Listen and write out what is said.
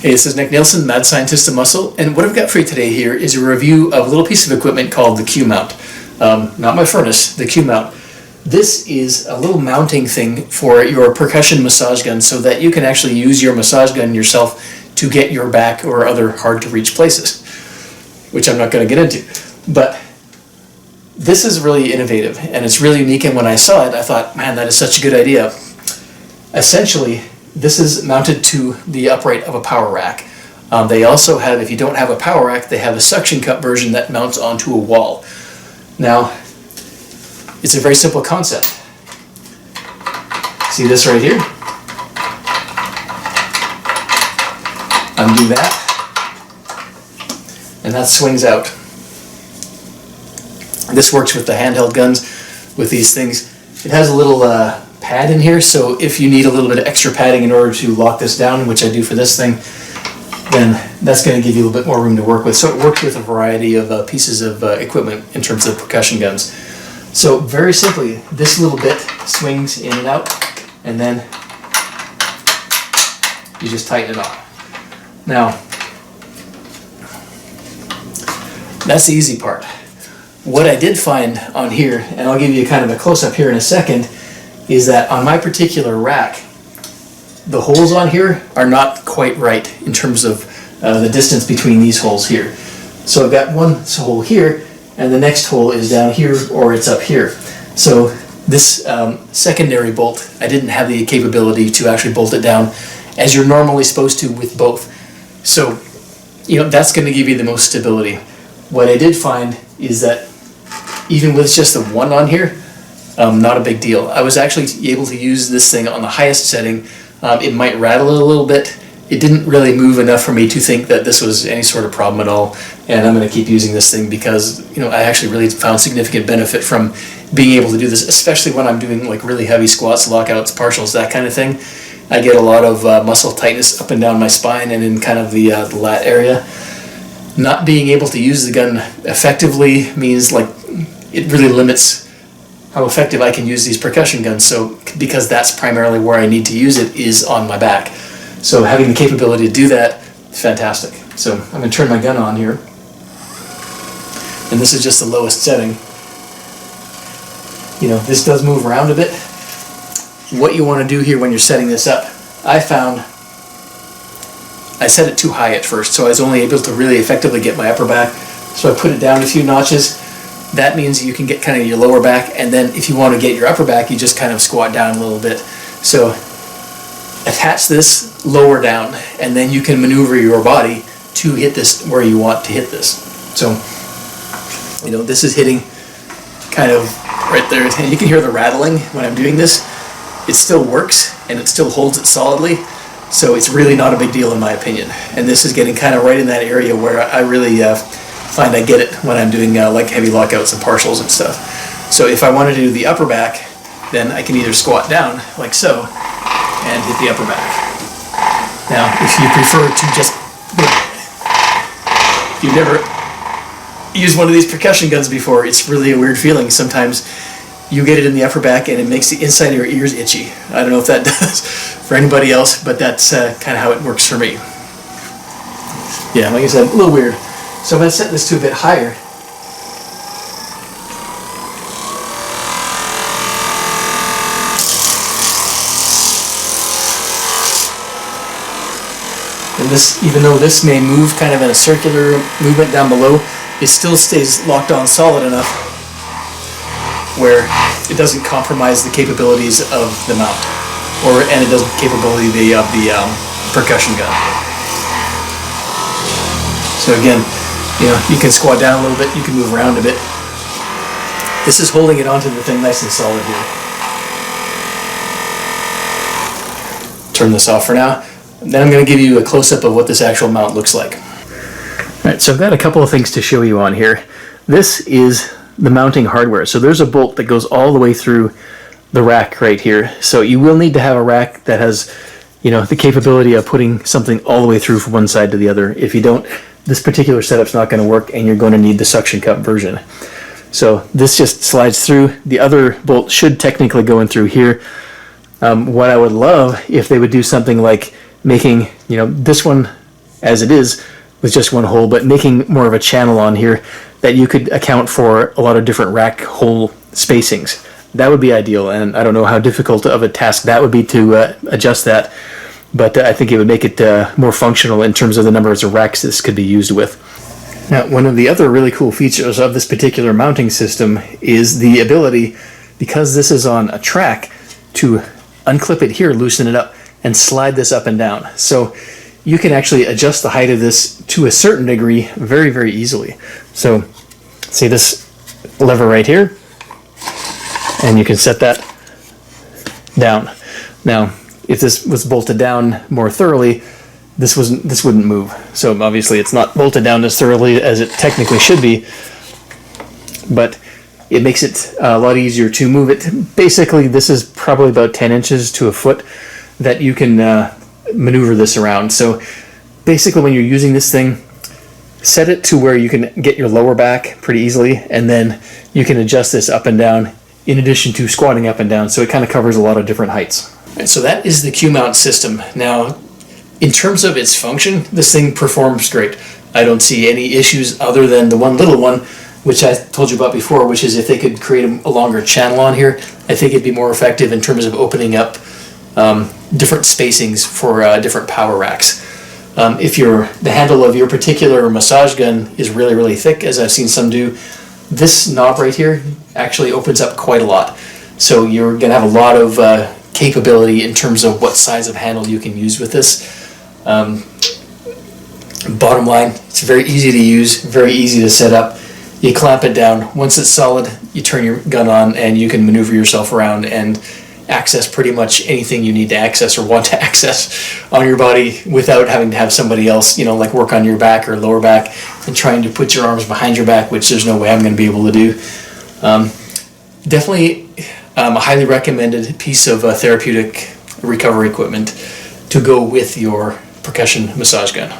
Hey, this is Nick Nielsen, Mad Scientist of Muscle, and what I've got for you today here is a review of a little piece of equipment called the QMount. Not my furnace, the QMount. This is a little mounting thing for your percussion massage gun so that you can actually use your massage gun yourself to get your back or other hard-to-reach places, which I'm not going to get into. But this is really innovative, and it's really unique, and when I saw it, I thought, man, that is such a good idea. Essentially, this is mounted to the upright of a power rack. They also have, if you don't have a power rack, they have a suction cup version that mounts onto a wall. Now, it's a very simple concept. See this right here? Undo that, and that swings out. This works with the handheld guns, with these things. It has a little pad in here, so if you need a little bit of extra padding in order to lock this down, which I do for this thing, then that's going to give you a little bit more room to work with. So it works with a variety of pieces of equipment in terms of percussion guns. So very simply, this little bit swings in and out, and then you just tighten it on. Now, that's the easy part. What I did find on here, and I'll give you kind of a close-up here in a second, is that on my particular rack, the holes on here are not quite right in terms of the distance between these holes here. So I've got one hole here, and the next hole is down here, or it's up here. So this secondary bolt, I didn't have the capability to actually bolt it down as you're normally supposed to with both. So, you know, that's going to give you the most stability. What I did find is that even with just the one on here, not a big deal. I was actually able to use this thing on the highest setting. It might rattle a little bit. It didn't really move enough for me to think that this was any sort of problem at all, and I'm going to keep using this thing because, you know, I actually really found significant benefit from being able to do this, especially when I'm doing like really heavy squats, lockouts, partials, that kind of thing. I get a lot of muscle tightness up and down my spine and in kind of the lat area. Not being able to use the gun effectively means like it really limits how effective I can use these percussion guns. So because that's primarily where I need to use it is on my back. So having the capability to do that is fantastic. So I'm going to turn my gun on here. And this is just the lowest setting. You know, this does move around a bit. What you want to do here when you're setting this up, I found I set it too high at first, so I was only able to really effectively get my upper back. So I put it down a few notches. That means you can get kind of your lower back, and then if you want to get your upper back, you just kind of squat down a little bit. So attach this lower down, and then you can maneuver your body to hit this where you want to hit this. So, you know, this is hitting kind of right there, and you can hear the rattling when I'm doing this. It still works, and it still holds it solidly, so it's really not a big deal in my opinion. And this is getting kind of right in that area where I really find I get it when I'm doing like heavy lockouts and partials and stuff. So if I wanted to do the upper back, then I can either squat down like so and hit the upper back. Now, if you prefer to just, if you've never used one of these percussion guns before, it's really a weird feeling. Sometimes you get it in the upper back and it makes the inside of your ears itchy. I don't know if that does for anybody else, but that's kind of how it works for me. Yeah, like I said, a little weird. So I'm going to set this to a bit higher. And this, even though this may move kind of in a circular movement down below, it still stays locked on solid enough where it doesn't compromise the capabilities of the mount, and it doesn't capability of the percussion gun. So again, you know, you can squat down a little bit, you can move around a bit. This is holding it onto the thing nice and solid here. Turn this off for now. Then I'm going to give you a close-up of what this actual mount looks like. Alright, so I've got a couple of things to show you on here. This is the mounting hardware. So there's a bolt that goes all the way through the rack right here. So you will need to have a rack that has, you know, the capability of putting something all the way through from one side to the other. If you don't, this particular setup's not going to work, and you're going to need the suction cup version. So this just slides through. The other bolt should technically go in through here. What I would love if they would do something like making, you know, this one as it is with just one hole, but making more of a channel on here that you could account for a lot of different rack hole spacings. That would be ideal, and I don't know how difficult of a task that would be to adjust that, but I think it would make it more functional in terms of the numbers of racks this could be used with. Now, one of the other really cool features of this particular mounting system is the ability, because this is on a track, to unclip it here, loosen it up, and slide this up and down. So you can actually adjust the height of this to a certain degree very, very easily. So see this lever right here, and you can set that down. Now, if this was bolted down more thoroughly, this wouldn't move. So obviously it's not bolted down as thoroughly as it technically should be, but it makes it a lot easier to move it. Basically, this is probably about 10 inches to a foot that you can maneuver this around. So basically, when you're using this thing, set it to where you can get your lower back pretty easily, and then you can adjust this up and down in addition to squatting up and down, so it kind of covers a lot of different heights. Right, so that is the QMount system. Now, in terms of its function, this thing performs great. I don't see any issues other than the one little one, which I told you about before, which is if they could create a longer channel on here, I think it'd be more effective in terms of opening up different spacings for different power racks. If the handle of your particular massage gun is really, really thick, as I've seen some do, this knob right here actually opens up quite a lot. So you're going to have a lot of capability in terms of what size of handle you can use with this. Bottom line, it's very easy to use, very easy to set up. You clamp it down. Once it's solid, you turn your gun on and you can maneuver yourself around and access pretty much anything you need to access or want to access on your body without having to have somebody else, like work on your back or lower back and trying to put your arms behind your back, which there's no way I'm going to be able to do. Definitely a highly recommended piece of therapeutic recovery equipment to go with your percussion massage gun.